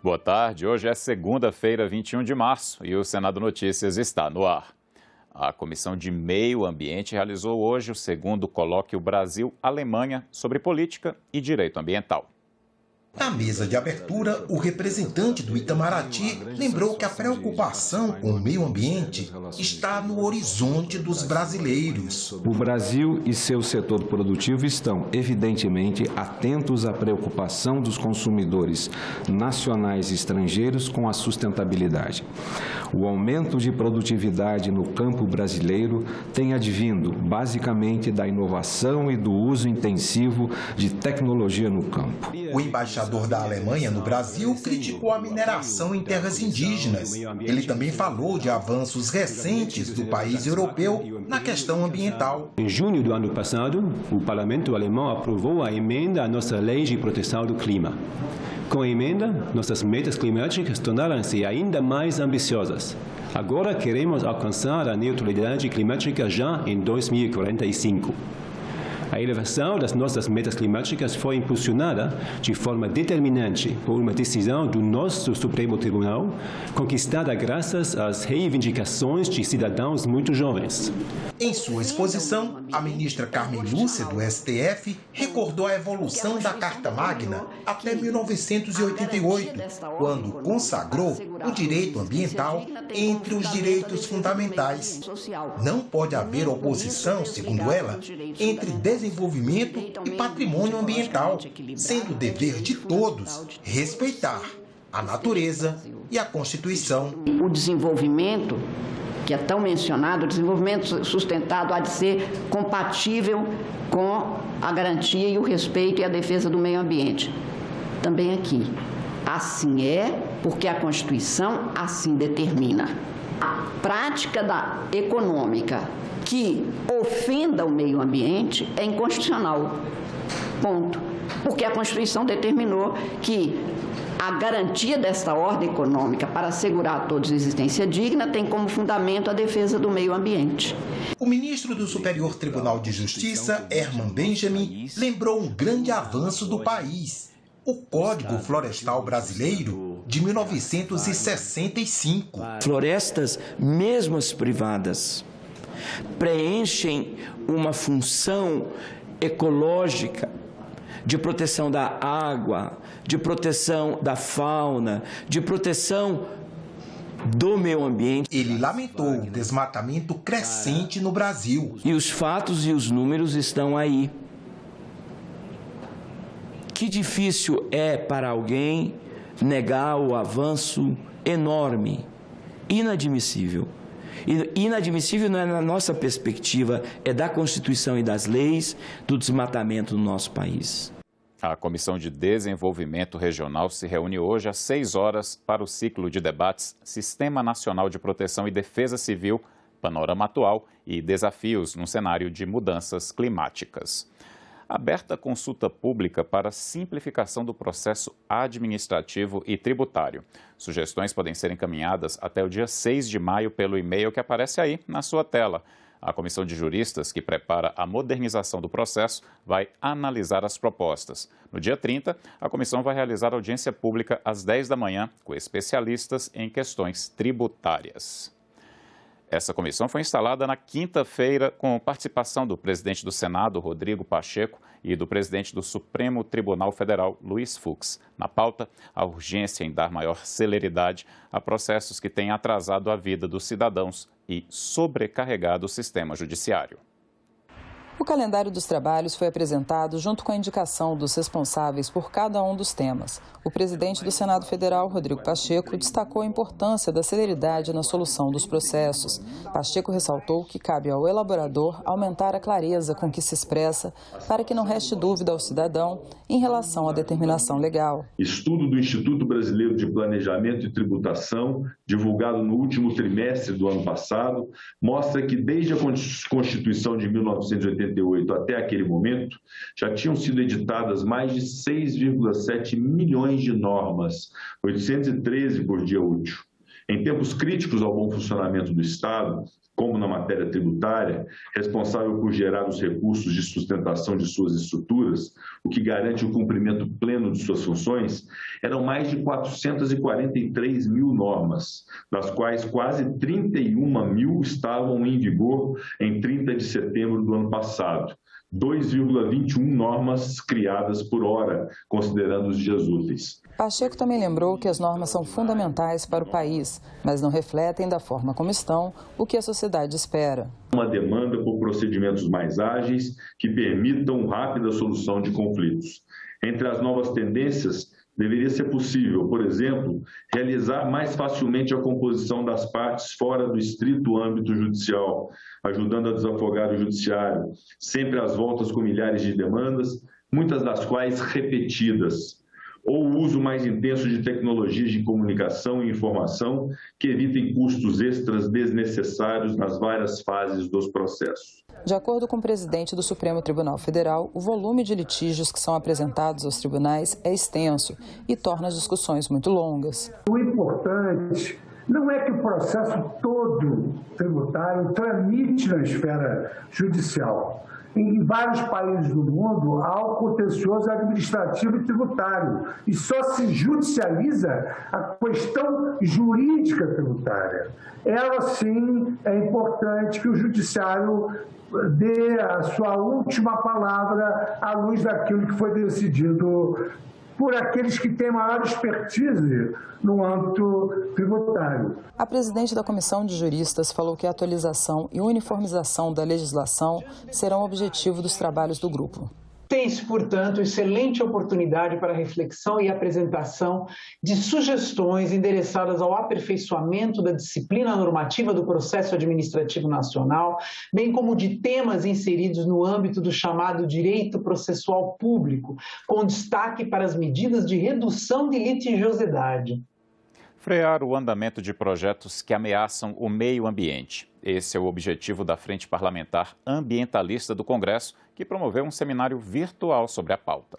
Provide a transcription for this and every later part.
Boa tarde, hoje é segunda-feira, 21 de março e o Senado Notícias está no ar. A Comissão de Meio Ambiente realizou hoje o segundo colóquio Brasil-Alemanha sobre política e direito ambiental. Na mesa de abertura, o representante do Itamaraty lembrou que a preocupação com o meio ambiente está no horizonte dos brasileiros. O Brasil e seu setor produtivo estão, evidentemente, atentos à preocupação dos consumidores nacionais e estrangeiros com a sustentabilidade. O aumento de produtividade no campo brasileiro tem advindo, basicamente, da inovação e do uso intensivo de tecnologia no campo. O embaixador da Alemanha no Brasil criticou a mineração em terras indígenas. Ele também falou de avanços recentes do país europeu na questão ambiental. Em junho do ano passado, o parlamento alemão aprovou a emenda à nossa lei de proteção do clima. Com a emenda, nossas metas climáticas tornaram-se ainda mais ambiciosas. Agora queremos alcançar a neutralidade climática já em 2045. A elevação das nossas metas climáticas foi impulsionada de forma determinante por uma decisão do nosso Supremo Tribunal, conquistada graças às reivindicações de cidadãos muito jovens. Em sua exposição, a ministra Carmen Lúcia, do STF, recordou a evolução da Carta Magna até 1988, quando consagrou o direito ambiental entre os direitos fundamentais. Não pode haver oposição, segundo ela, entre desenvolvimento e patrimônio ambiental, sendo dever de todos respeitar a natureza e a Constituição. O desenvolvimento, que é tão mencionado, o desenvolvimento sustentado há de ser compatível com a garantia e o respeito e a defesa do meio ambiente. Também aqui. Assim é, porque a Constituição assim determina. A prática econômica que ofenda o meio ambiente é inconstitucional. Ponto. Porque a Constituição determinou que a garantia desta ordem econômica para assegurar a todos a existência digna tem como fundamento a defesa do meio ambiente. O ministro do Superior Tribunal de Justiça, Herman Benjamin, lembrou um grande avanço do país: o Código Florestal Brasileiro de 1965. Florestas, mesmo as privadas, preenchem uma função ecológica de proteção da água, de proteção da fauna, de proteção do meio ambiente. Ele lamentou o desmatamento crescente no Brasil. E os fatos e os números estão aí. Que difícil é para alguém negar o avanço enorme, inadmissível. Inadmissível não é na nossa perspectiva, é da Constituição e das leis do desmatamento no nosso país. A Comissão de Desenvolvimento Regional se reúne hoje às 6 horas para o ciclo de debates Sistema Nacional de Proteção e Defesa Civil, Panorama Atual e Desafios no Cenário de Mudanças Climáticas. Aberta consulta pública para simplificação do processo administrativo e tributário. Sugestões podem ser encaminhadas até o dia 6 de maio pelo e-mail que aparece aí na sua tela. A comissão de juristas que prepara a modernização do processo vai analisar as propostas. No dia 30, a comissão vai realizar audiência pública às 10 da manhã com especialistas em questões tributárias. Essa comissão foi instalada na quinta-feira com participação do presidente do Senado, Rodrigo Pacheco, e do presidente do Supremo Tribunal Federal, Luiz Fux. Na pauta, a urgência em dar maior celeridade a processos que têm atrasado a vida dos cidadãos e sobrecarregado o sistema judiciário. O calendário dos trabalhos foi apresentado junto com a indicação dos responsáveis por cada um dos temas. O presidente do Senado Federal, Rodrigo Pacheco, destacou a importância da celeridade na solução dos processos. Pacheco ressaltou que cabe ao elaborador aumentar a clareza com que se expressa para que não reste dúvida ao cidadão em relação à determinação legal. Estudo do Instituto Brasileiro de Planejamento e Tributação, divulgado no último trimestre do ano passado, mostra que desde a Constituição de 1988 até aquele momento, já tinham sido editadas mais de 6,7 milhões de normas, 813 por dia útil. Em tempos críticos ao bom funcionamento do Estado, como na matéria tributária, responsável por gerar os recursos de sustentação de suas estruturas, o que garante o cumprimento pleno de suas funções, eram mais de 443 mil normas, das quais quase 31 mil estavam em vigor em 30 de setembro do ano passado. 2,21 normas criadas por hora, considerando os dias úteis. Pacheco também lembrou que as normas são fundamentais para o país, mas não refletem da forma como estão o que a sociedade espera. Uma demanda por procedimentos mais ágeis que permitam rápida solução de conflitos. Entre as novas tendências, deveria ser possível, por exemplo, realizar mais facilmente a composição das partes fora do estrito âmbito judicial, ajudando a desafogar o judiciário, sempre às voltas com milhares de demandas, muitas das quais repetidas, ou o uso mais intenso de tecnologias de comunicação e informação que evitem custos extras desnecessários nas várias fases dos processos. De acordo com o presidente do Supremo Tribunal Federal, o volume de litígios que são apresentados aos tribunais é extenso e torna as discussões muito longas. O importante não é que o processo todo tributário tramite na esfera judicial. Em vários países do mundo, há o contencioso administrativo e tributário e só se judicializa a questão jurídica tributária. Ela, sim, é importante que o judiciário dê a sua última palavra à luz daquilo que foi decidido por aqueles que têm maior expertise no âmbito tributário. A presidente da Comissão de Juristas falou que a atualização e uniformização da legislação serão objetivo dos trabalhos do grupo. Tem-se, portanto, excelente oportunidade para reflexão e apresentação de sugestões endereçadas ao aperfeiçoamento da disciplina normativa do processo administrativo nacional, bem como de temas inseridos no âmbito do chamado direito processual público, com destaque para as medidas de redução de litigiosidade. Frear o andamento de projetos que ameaçam o meio ambiente. Esse é o objetivo da Frente Parlamentar Ambientalista do Congresso, que promoveu um seminário virtual sobre a pauta.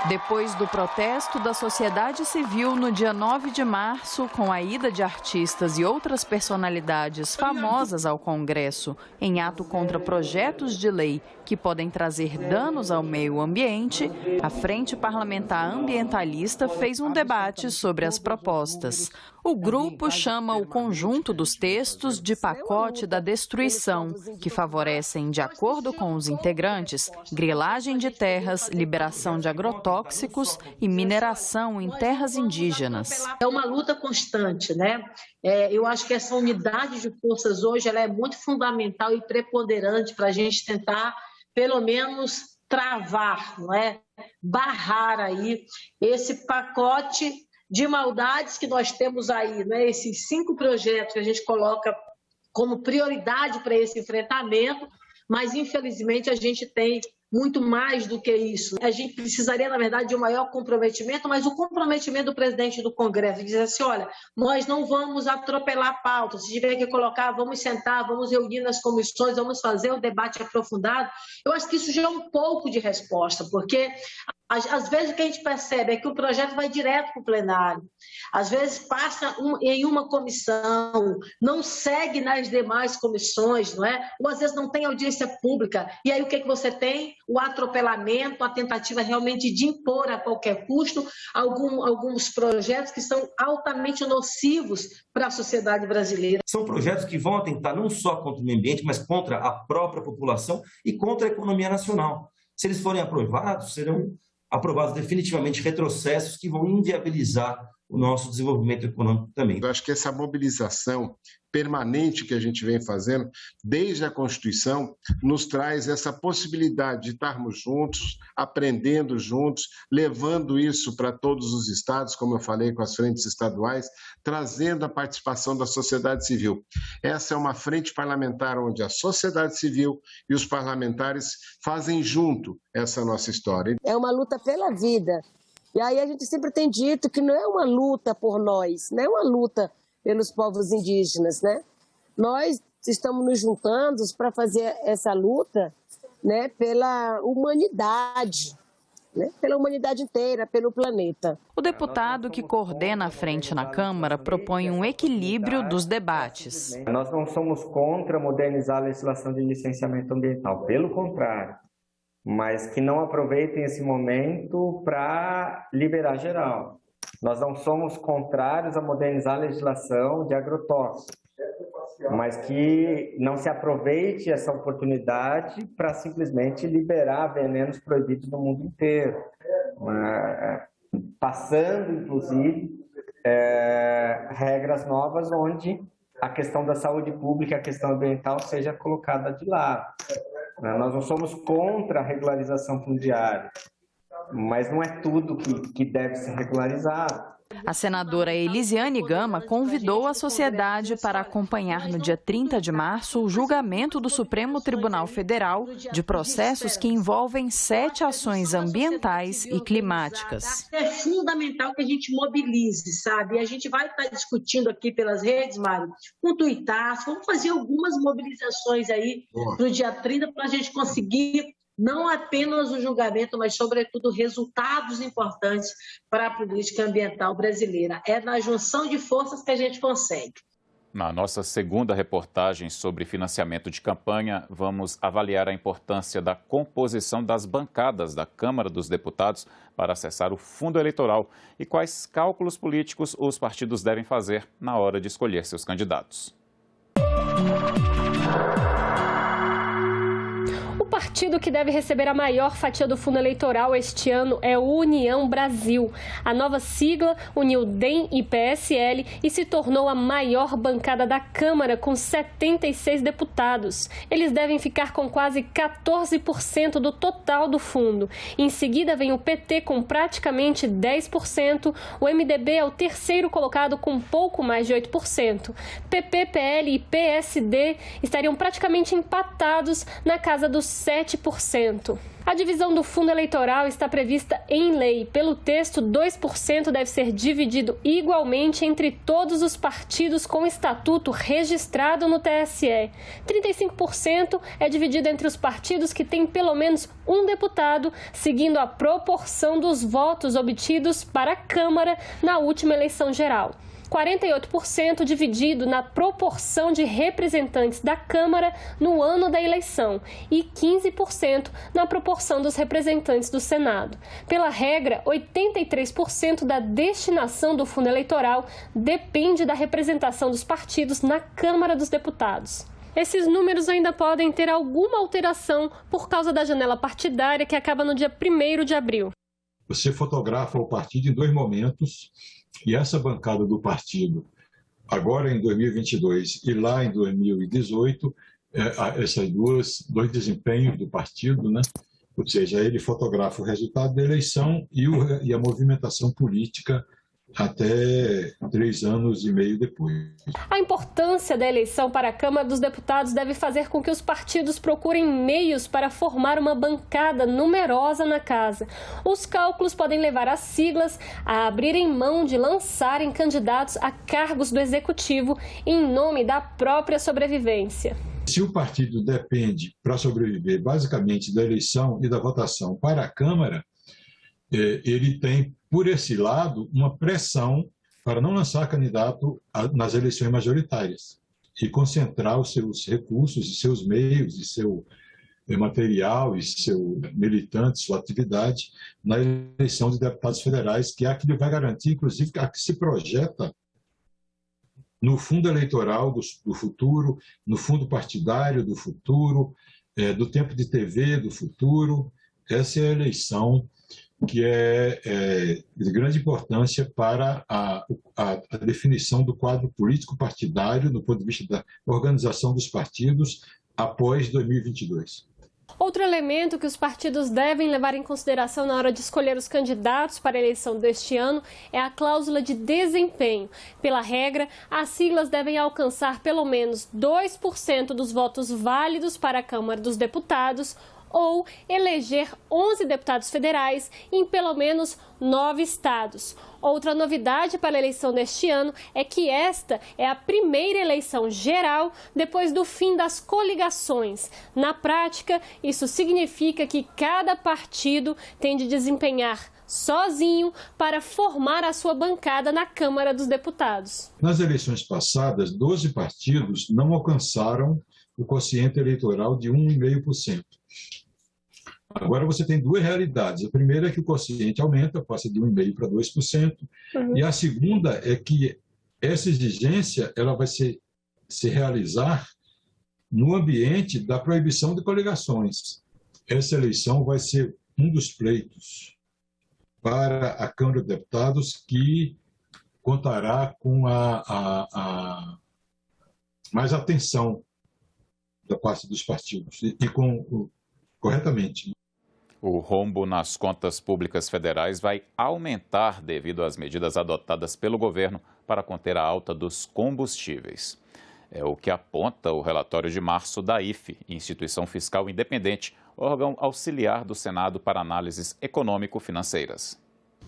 Depois do protesto da sociedade civil no dia 9 de março, com a ida de artistas e outras personalidades famosas ao Congresso, em ato contra projetos de lei que podem trazer danos ao meio ambiente, a Frente Parlamentar Ambientalista fez um debate sobre as propostas. O grupo chama o conjunto dos textos de pacote da destruição, que favorecem, de acordo com os integrantes, grilagem de terras, liberação de agrotóxicos e mineração em terras indígenas. É uma luta constante, né? Eu acho que essa unidade de forças hoje ela é muito fundamental e preponderante para a gente tentar, pelo menos, travar, não é? Barrar aí esse pacote de maldades que nós temos aí, né? Esses 5 projetos que a gente coloca como prioridade para esse enfrentamento, mas infelizmente a gente tem muito mais do que isso. A gente precisaria, na verdade, de um maior comprometimento, mas o comprometimento do presidente do Congresso, dizer assim, olha, nós não vamos atropelar a pauta, se tiver que colocar, vamos sentar, vamos reunir nas comissões, vamos fazer um debate aprofundado. Eu acho que isso já é um pouco de resposta, porque às vezes o que a gente percebe é que o projeto vai direto para o plenário, às vezes passa em uma comissão, não segue nas demais comissões, não é? Ou às vezes não tem audiência pública, e aí o que você tem? O atropelamento, a tentativa realmente de impor a qualquer custo alguns projetos que são altamente nocivos para a sociedade brasileira. São projetos que vão atentar não só contra o meio ambiente, mas contra a própria população e contra a economia nacional. Se eles forem aprovados, serão aprovados definitivamente retrocessos que vão inviabilizar o nosso desenvolvimento econômico também. Eu acho que essa mobilização permanente que a gente vem fazendo desde a Constituição nos traz essa possibilidade de estarmos juntos, aprendendo juntos, levando isso para todos os estados, como eu falei, com as frentes estaduais, trazendo a participação da sociedade civil. Essa é uma frente parlamentar onde a sociedade civil e os parlamentares fazem junto essa nossa história. É uma luta pela vida. E aí a gente sempre tem dito que não é uma luta por nós, não é uma luta pelos povos indígenas, né? Nós estamos nos juntando para fazer essa luta, né, pela humanidade, né? Pela humanidade inteira, pelo planeta. O deputado que coordena a frente na Câmara propõe um equilíbrio dos debates. Nós não somos contra modernizar a legislação de licenciamento ambiental, pelo contrário, mas que não aproveitem esse momento para liberar geral. Nós não somos contrários a modernizar a legislação de agrotóxicos, mas que não se aproveite essa oportunidade para simplesmente liberar venenos proibidos no mundo inteiro, passando, inclusive, regras novas onde a questão da saúde pública, a questão ambiental seja colocada de lado. Nós não somos contra a regularização fundiária, mas não é tudo que deve ser regularizado. A senadora Elisiane Gama convidou a sociedade para acompanhar no dia 30 de março o julgamento do Supremo Tribunal Federal de processos que envolvem 7 ações ambientais e climáticas. É fundamental que a gente mobilize, sabe? E a gente vai estar discutindo aqui pelas redes, Mário, um tuitaço, vamos fazer algumas mobilizações aí no dia 30 para a gente conseguir não apenas o julgamento, mas, sobretudo, resultados importantes para a política ambiental brasileira. É na junção de forças que a gente consegue. Na nossa segunda reportagem sobre financiamento de campanha, vamos avaliar a importância da composição das bancadas da Câmara dos Deputados para acessar o fundo eleitoral e quais cálculos políticos os partidos devem fazer na hora de escolher seus candidatos. O partido que deve receber a maior fatia do fundo eleitoral este ano é o União Brasil. A nova sigla uniu DEM e PSL e se tornou a maior bancada da Câmara, com 76 deputados. Eles devem ficar com quase 14% do total do fundo. Em seguida vem o PT com praticamente 10%. O MDB é o terceiro colocado com pouco mais de 8%. PP, PL e PSD estariam praticamente empatados na casa dos 7%. A divisão do fundo eleitoral está prevista em lei. Pelo texto, 2% deve ser dividido igualmente entre todos os partidos com estatuto registrado no TSE. 35% é dividido entre os partidos que têm pelo menos um deputado, seguindo a proporção dos votos obtidos para a Câmara na última eleição geral. 48% dividido na proporção de representantes da Câmara no ano da eleição e 15% na proporção dos representantes do Senado. Pela regra, 83% da destinação do fundo eleitoral depende da representação dos partidos na Câmara dos Deputados. Esses números ainda podem ter alguma alteração por causa da janela partidária que acaba no dia 1º de abril. Você fotografa o partido em 2 momentos. E essa bancada do partido, agora em 2022 e lá em 2018, esses dois desempenhos do partido, né? Ou seja, ele fotografa o resultado da eleição e a movimentação política até 3 anos e meio depois. A importância da eleição para a Câmara dos Deputados deve fazer com que os partidos procurem meios para formar uma bancada numerosa na casa. Os cálculos podem levar as siglas a abrirem mão de lançarem candidatos a cargos do Executivo em nome da própria sobrevivência. Se o partido depende, para sobreviver, basicamente da eleição e da votação para a Câmara, ele tem, por esse lado, uma pressão para não lançar candidato nas eleições majoritárias e concentrar os seus recursos e seus meios e seu material e seu militante, sua atividade na eleição de deputados federais, que é a que ele vai garantir, inclusive, a que se projeta no fundo eleitoral do futuro, no fundo partidário do futuro, do tempo de TV do futuro. Essa é a eleição que é de grande importância para a definição do quadro político partidário do ponto de vista da organização dos partidos após 2022. Outro elemento que os partidos devem levar em consideração na hora de escolher os candidatos para a eleição deste ano é a cláusula de desempenho. Pela regra, as siglas devem alcançar pelo menos 2% dos votos válidos para a Câmara dos Deputados ou eleger 11 deputados federais em pelo menos 9 estados. Outra novidade para a eleição deste ano é que esta é a primeira eleição geral depois do fim das coligações. Na prática, isso significa que cada partido tem de desempenhar sozinho para formar a sua bancada na Câmara dos Deputados. Nas eleições passadas, 12 partidos não alcançaram o quociente eleitoral de 1,5%. Agora você tem duas realidades. A primeira é que o quociente aumenta, passa de 1,5% para 2%. E a segunda é que essa exigência ela vai se realizar no ambiente da proibição de coligações. Essa eleição vai ser um dos pleitos para a Câmara de Deputados que contará com mais atenção da parte dos partidos e corretamente. O rombo nas contas públicas federais vai aumentar devido às medidas adotadas pelo governo para conter a alta dos combustíveis. É o que aponta o relatório de março da IFE, Instituição Fiscal Independente, órgão auxiliar do Senado para análises econômico-financeiras.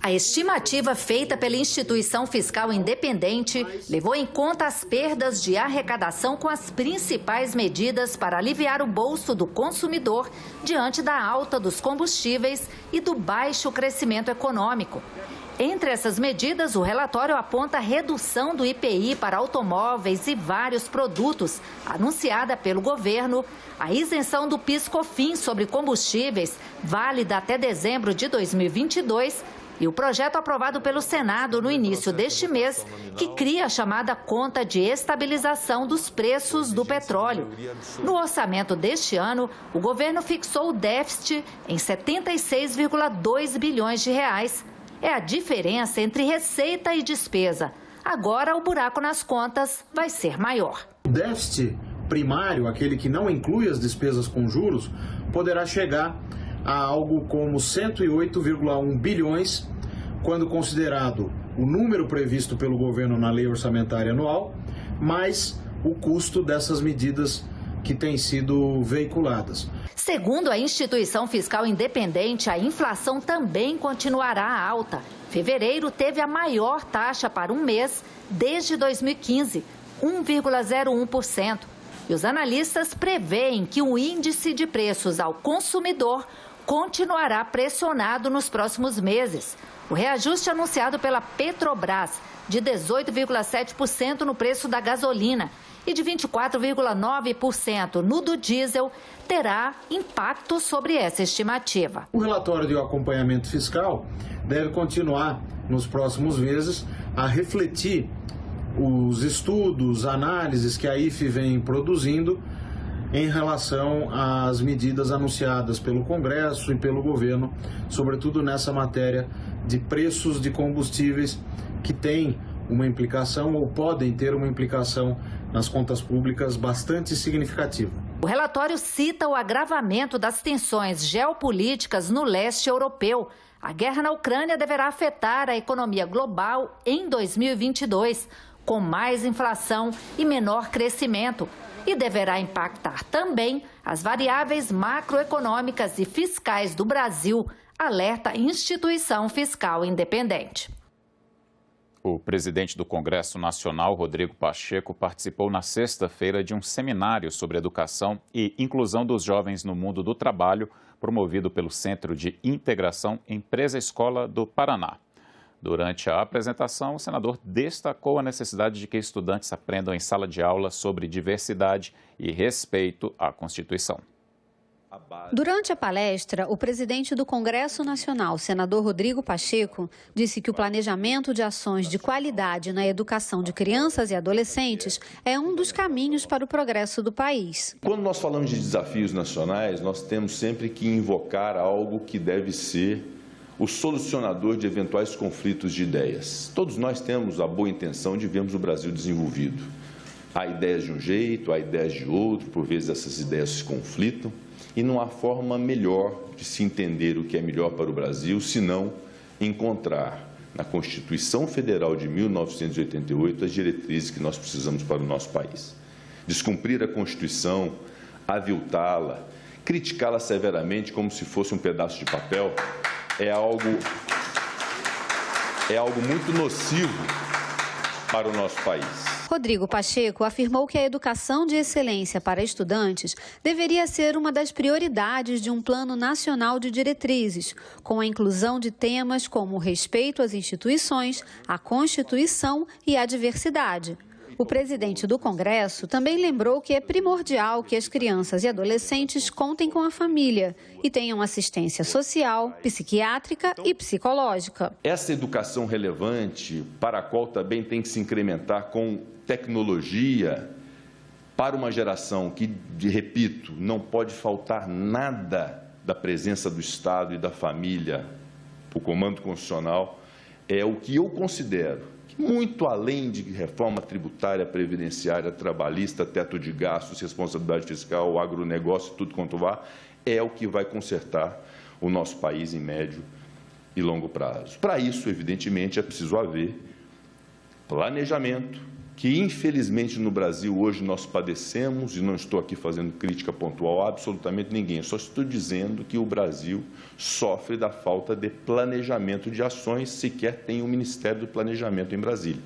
A estimativa feita pela Instituição Fiscal Independente levou em conta as perdas de arrecadação com as principais medidas para aliviar o bolso do consumidor diante da alta dos combustíveis e do baixo crescimento econômico. Entre essas medidas, o relatório aponta a redução do IPI para automóveis e vários produtos, anunciada pelo governo, a isenção do PIS/COFINS sobre combustíveis, válida até dezembro de 2022, e o projeto aprovado pelo Senado no início deste mês, que cria a chamada Conta de Estabilização dos Preços do Petróleo. No orçamento deste ano, o governo fixou o déficit em 76,2 bilhões de reais. É a diferença entre receita e despesa. Agora, o buraco nas contas vai ser maior. O déficit primário, aquele que não inclui as despesas com juros, poderá chegar a algo como 108,1 bilhões, quando considerado o número previsto pelo governo na lei orçamentária anual, mais o custo dessas medidas que têm sido veiculadas. Segundo a Instituição Fiscal Independente, a inflação também continuará alta. Fevereiro teve a maior taxa para um mês desde 2015, 1,01%. E os analistas preveem que o índice de preços ao consumidor continuará pressionado nos próximos meses. O reajuste anunciado pela Petrobras, de 18,7% no preço da gasolina e de 24,9% no do diesel, terá impacto sobre essa estimativa. O relatório de acompanhamento fiscal deve continuar nos próximos meses a refletir os estudos, análises que a IFE vem produzindo em relação às medidas anunciadas pelo Congresso e pelo governo, sobretudo nessa matéria de preços de combustíveis que tem uma implicação ou podem ter uma implicação nas contas públicas bastante significativa. O relatório cita o agravamento das tensões geopolíticas no leste europeu. A guerra na Ucrânia deverá afetar a economia global em 2022, com mais inflação e menor crescimento, e deverá impactar também as variáveis macroeconômicas e fiscais do Brasil, alerta a Instituição Fiscal Independente. O presidente do Congresso Nacional, Rodrigo Pacheco, participou na sexta-feira de um seminário sobre educação e inclusão dos jovens no mundo do trabalho, promovido pelo Centro de Integração Empresa-Escola do Paraná. Durante a apresentação, o senador destacou a necessidade de que estudantes aprendam em sala de aula sobre diversidade e respeito à Constituição. Durante a palestra, o presidente do Congresso Nacional, senador Rodrigo Pacheco, disse que o planejamento de ações de qualidade na educação de crianças e adolescentes é um dos caminhos para o progresso do país. Quando nós falamos de desafios nacionais, nós temos sempre que invocar algo que deve ser o solucionador de eventuais conflitos de ideias. Todos nós temos a boa intenção de vermos o Brasil desenvolvido. Há ideias de um jeito, há ideias de outro, por vezes essas ideias se conflitam. E não há forma melhor de se entender o que é melhor para o Brasil, senão encontrar na Constituição Federal de 1988 as diretrizes que nós precisamos para o nosso país. Descumprir a Constituição, aviltá-la, criticá-la severamente como se fosse um pedaço de papel, é algo é algo muito nocivo para o nosso país. Rodrigo Pacheco afirmou que a educação de excelência para estudantes deveria ser uma das prioridades de um plano nacional de diretrizes, com a inclusão de temas como o respeito às instituições, a Constituição e a diversidade. O presidente do Congresso também lembrou que é primordial que as crianças e adolescentes contem com a família e tenham assistência social, psiquiátrica e psicológica. Essa educação relevante, para a qual também tem que se incrementar com tecnologia, para uma geração que, repito, não pode faltar nada da presença do Estado e da família, o comando constitucional, é o que eu considero muito além de reforma tributária, previdenciária, trabalhista, teto de gastos, responsabilidade fiscal, agronegócio, tudo quanto vá, é o que vai consertar o nosso país em médio e longo prazo. Para isso, evidentemente, é preciso haver planejamento, que infelizmente no Brasil hoje nós padecemos, e não estou aqui fazendo crítica pontual a absolutamente ninguém, só estou dizendo que o Brasil sofre da falta de planejamento de ações, sequer tem um Ministério do Planejamento em Brasília.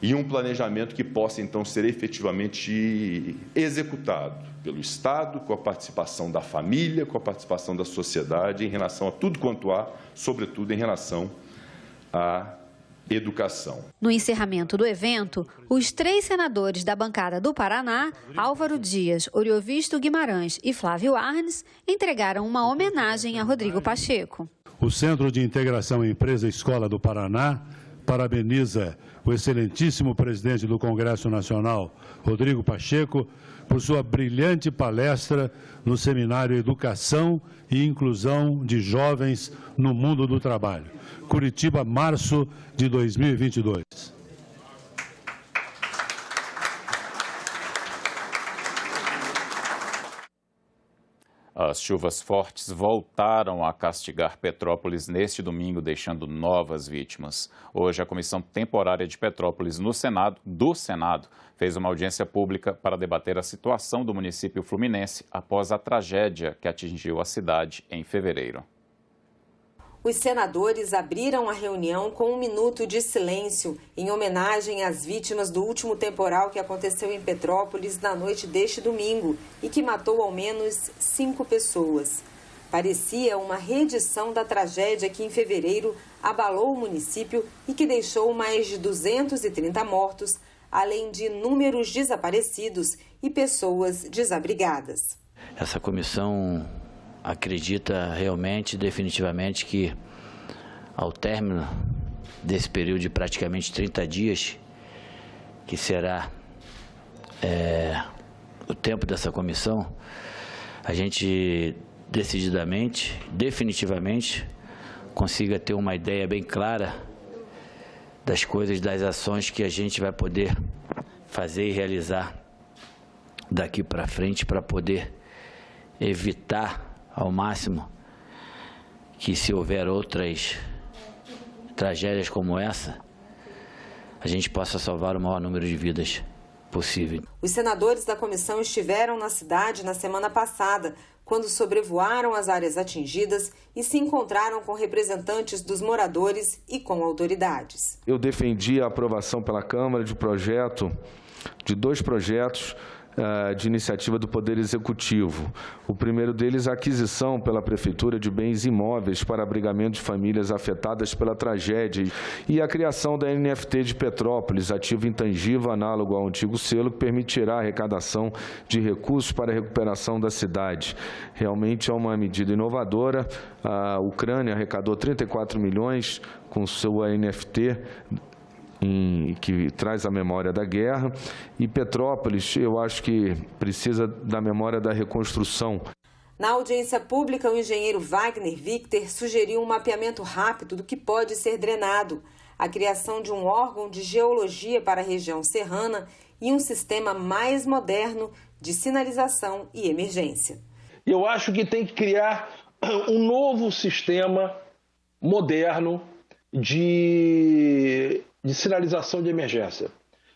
E um planejamento que possa então ser efetivamente executado pelo Estado, com a participação da família, com a participação da sociedade, em relação a tudo quanto há, sobretudo em relação à educação. No encerramento do evento, os 3 senadores da bancada do Paraná, Álvaro Dias, Oriovisto Guimarães e Flávio Arnes, entregaram uma homenagem a Rodrigo Pacheco. O Centro de Integração Empresa-Escola do Paraná parabeniza o excelentíssimo presidente do Congresso Nacional, Rodrigo Pacheco, por sua brilhante palestra no seminário Educação e Inclusão de Jovens no Mundo do Trabalho, Curitiba, março de 2022. As chuvas fortes voltaram a castigar Petrópolis neste domingo, deixando novas vítimas. Hoje, a Comissão Temporária de Petrópolis do Senado fez uma audiência pública para debater a situação do município fluminense após a tragédia que atingiu a cidade em fevereiro. Os senadores abriram a reunião com 1 minuto de silêncio em homenagem às vítimas do último temporal que aconteceu em Petrópolis na noite deste domingo e que matou ao menos 5 pessoas. Parecia uma reedição da tragédia que em fevereiro abalou o município e que deixou mais de 230 mortos, além de inúmeros desaparecidos e pessoas desabrigadas. Essa comissão acredita realmente, definitivamente, que ao término desse período de praticamente 30 dias, que será o tempo dessa comissão, a gente decididamente, definitivamente, consiga ter uma ideia bem clara das coisas, das ações que a gente vai poder fazer e realizar daqui para frente para poder evitar ao máximo que, se houver outras tragédias como essa, a gente possa salvar o maior número de vidas possível. Os senadores da comissão estiveram na cidade na semana passada, quando sobrevoaram as áreas atingidas e se encontraram com representantes dos moradores e com autoridades. Eu defendi a aprovação pela Câmara de 2 projetos de iniciativa do Poder Executivo. O primeiro deles, a aquisição pela Prefeitura de bens imóveis para abrigamento de famílias afetadas pela tragédia e a criação da NFT de Petrópolis, ativo intangível análogo ao antigo selo, que permitirá a arrecadação de recursos para a recuperação da cidade. Realmente é uma medida inovadora. A Ucrânia arrecadou 34 milhões com sua NFT, que traz a memória da guerra, e Petrópolis, eu acho que precisa da memória da reconstrução. Na audiência pública, o engenheiro Wagner Victor sugeriu um mapeamento rápido do que pode ser drenado, a criação de um órgão de geologia para a região serrana e um sistema mais moderno de sinalização e emergência. Eu acho que tem que criar um novo sistema moderno de sinalização de emergência.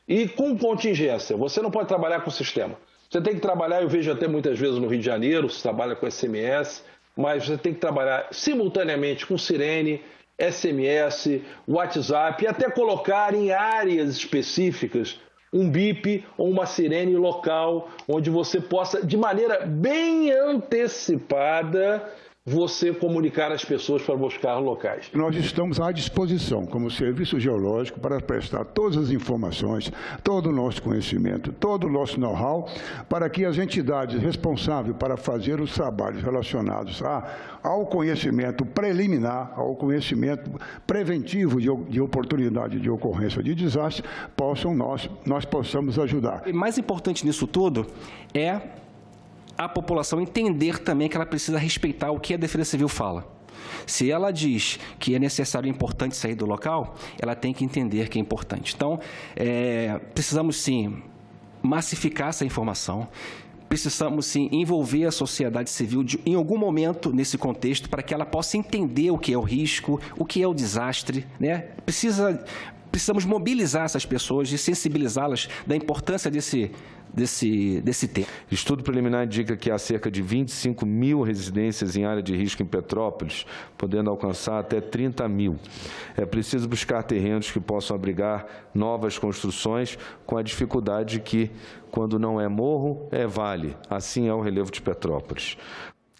E com contingência, você não pode trabalhar com sistema. Você tem que trabalhar, eu vejo até muitas vezes no Rio de Janeiro, você trabalha com SMS, mas você tem que trabalhar simultaneamente com sirene, SMS, WhatsApp, e até colocar em áreas específicas um bip ou uma sirene local, onde você possa, de maneira bem antecipada, você comunicar às pessoas para buscar locais. Nós estamos à disposição, como Serviço Geológico, para prestar todas as informações, todo o nosso conhecimento, todo o nosso know-how, para que as entidades responsáveis para fazer os trabalhos relacionados ao conhecimento preliminar, ao conhecimento preventivo de oportunidade de ocorrência de desastre, nós possamos ajudar. E mais importante nisso tudo é a população entender também que ela precisa respeitar o que a Defesa Civil fala. Se ela diz que é necessário e importante sair do local, ela tem que entender que é importante. Então, precisamos sim massificar essa informação, precisamos sim envolver a sociedade civil em algum momento nesse contexto para que ela possa entender o que é o risco, o que é o desastre, né? Precisamos mobilizar essas pessoas e sensibilizá-las da importância desse tema. Estudo preliminar indica que há cerca de 25 mil residências em área de risco em Petrópolis, podendo alcançar até 30 mil. É preciso buscar terrenos que possam abrigar novas construções, com a dificuldade que, quando não é morro, é vale. Assim é o relevo de Petrópolis.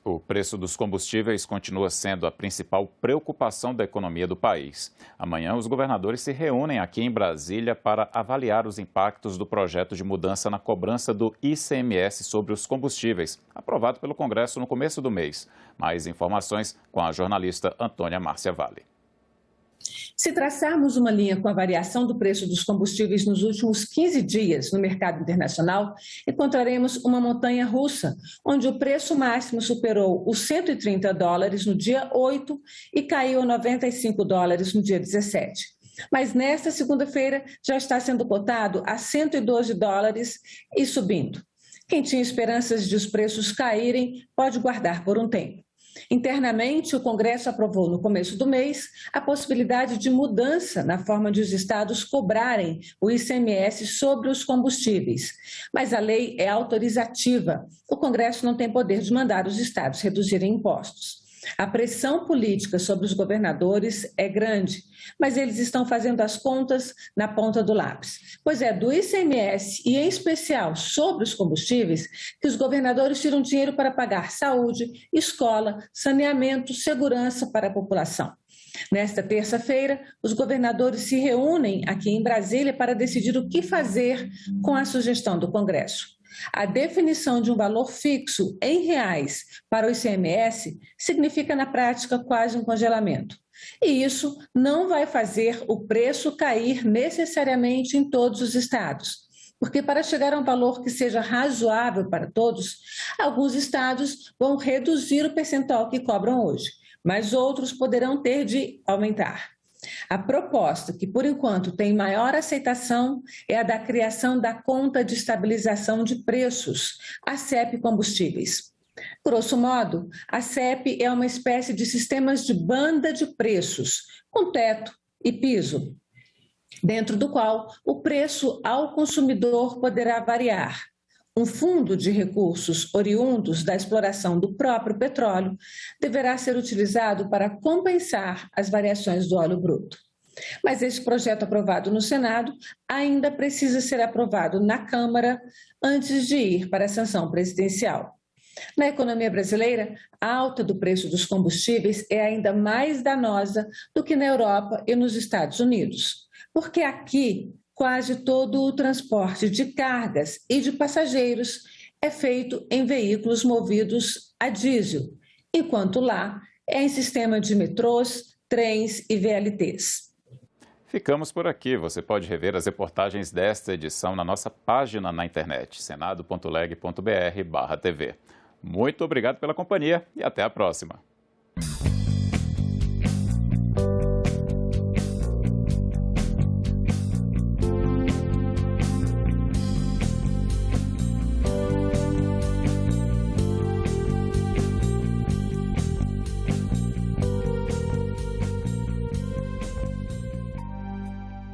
O preço dos combustíveis continua sendo a principal preocupação da economia do país. Amanhã, os governadores se reúnem aqui em Brasília para avaliar os impactos do projeto de mudança na cobrança do ICMS sobre os combustíveis, aprovado pelo Congresso no começo do mês. Mais informações com a jornalista Antônia Márcia Vale. Se traçarmos uma linha com a variação do preço dos combustíveis nos últimos 15 dias no mercado internacional, encontraremos uma montanha russa, onde o preço máximo superou os $130 no dia 8 e caiu a $95 no dia 17. Mas nesta segunda-feira já está sendo cotado a $112 e subindo. Quem tinha esperanças de os preços caírem pode guardar por um tempo. Internamente, o Congresso aprovou no começo do mês a possibilidade de mudança na forma de os estados cobrarem o ICMS sobre os combustíveis. Mas a lei é autorizativa. O Congresso não tem poder de mandar os estados reduzirem impostos. A pressão política sobre os governadores é grande, mas eles estão fazendo as contas na ponta do lápis. Pois é do ICMS e, em especial, sobre os combustíveis, que os governadores tiram dinheiro para pagar saúde, escola, saneamento, segurança para a população. Nesta terça-feira, os governadores se reúnem aqui em Brasília para decidir o que fazer com a sugestão do Congresso. A definição de um valor fixo em reais para o ICMS significa, na prática, quase um congelamento. E isso não vai fazer o preço cair necessariamente em todos os estados. Porque para chegar a um valor que seja razoável para todos, alguns estados vão reduzir o percentual que cobram hoje, mas outros poderão ter de aumentar. A proposta, que por enquanto tem maior aceitação, é a da criação da Conta de Estabilização de Preços, a CEP Combustíveis. Grosso modo, a CEP é uma espécie de sistemas de banda de preços, com teto e piso, dentro do qual o preço ao consumidor poderá variar. Um fundo de recursos oriundos da exploração do próprio petróleo deverá ser utilizado para compensar as variações do óleo bruto. Mas esse projeto aprovado no Senado ainda precisa ser aprovado na Câmara antes de ir para a sanção presidencial. Na economia brasileira, a alta do preço dos combustíveis é ainda mais danosa do que na Europa e nos Estados Unidos, porque aqui quase todo o transporte de cargas e de passageiros é feito em veículos movidos a diesel, enquanto lá é em sistema de metrôs, trens e VLTs. Ficamos por aqui. Você pode rever as reportagens desta edição na nossa página na internet, senado.leg.br/TV. Muito obrigado pela companhia e até a próxima.